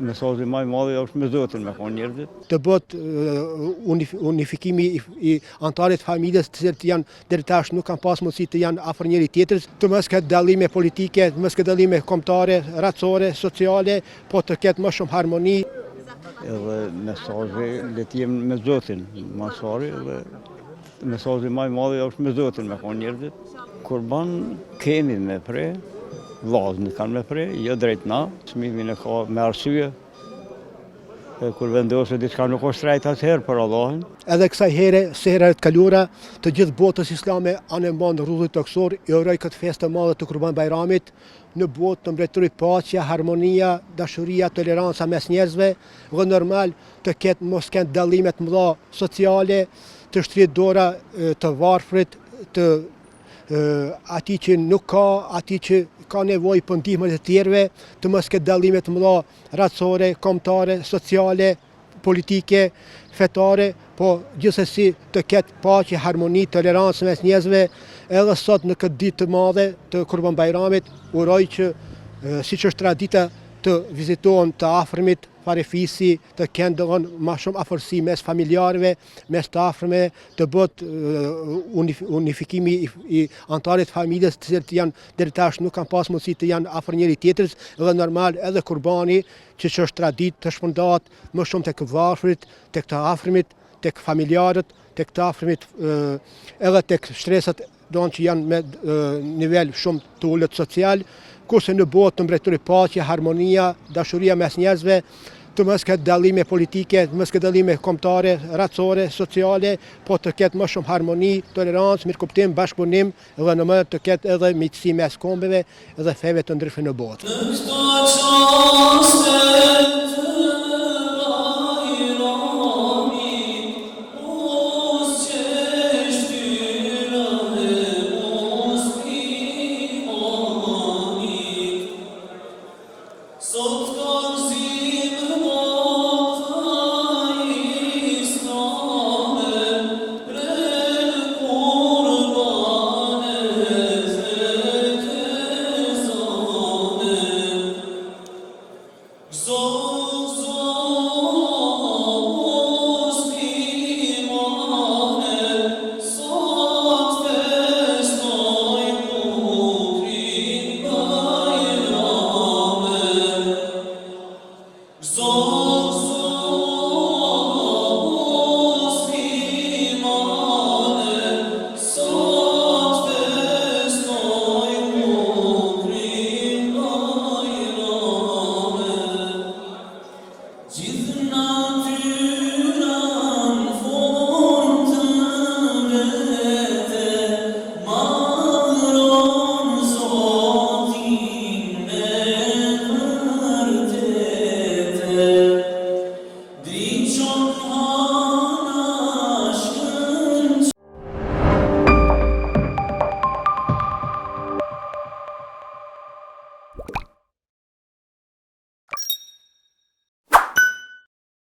mesazhi më i madh është me Zotin me konë njerëzit. Të bëhet unifikimi i anëtarëve të familjes të cilët janë deri tash nuk kanë pas mundësi të janë afër njëri tjetrës, të mos ketë dallime politike, të mos ketë dallime kombëtare, racore, sociale, po të ketë më shumë harmoni. Edhe mesazhi le të jemi me Zotin, masari dhe mesazhi më i madh është me Zotin me konë njerëzit. Kurban kemi me pre, vllazën kanë me pre, jo drejt na, çmimin e ka me arsye. Kur vendosë diçka nuk është drejt atëherë për Allahin. Edhe kësaj here, se herët kaluara, të gjithë botës islame anë mban rrugët toksor, i uroj këtë festë të madhe të Kurban Bayramit, në botë të mbretëri paqja, harmonia, dashuria, toleranca mes njerëzve, dhe normal të ketë mos kenë dallime të mëdha sociale, të shtrit dora të varfrit, të ati që nuk ka, ati që ka nevojë për ndihmë të tjerëve, të mos ketë dallime të mëdha racore, kombëtare, sociale, politike, fetare, po gjithsesi të ketë paqe, harmoni, tolerancë mes njerëzve. Edhe sot në këtë ditë të madhe të Kurban Bayramit, uroj që siç është tradita të vizitohen të afërmit farefisi, të kenë dogon më shumë afërsi mes familjarëve, mes të afërme, të bëhet unifikimi i anëtarëve të familjes të cilët janë deri tash nuk kanë pas mundësi të janë afër njëri tjetrës, dhe normal edhe kurbani që është traditë të shpërndahet më shumë tek varfrit, tek të afërmit, tek familjarët, tek të afërmit edhe tek shtresat që janë me nivel shumë të ulët social, kurse në botë të mbretëri paqja, harmonia, dashuria mes njerëzve, të mos ketë dallime politike, të mos ketë dallime kombëtare, racore, sociale, po të ketë më shumë harmoni, tolerancë, mirëkuptim, bashkëpunim, dhe në më të ketë edhe miqësi mes kombeve dhe feve të ndryshme në botë. So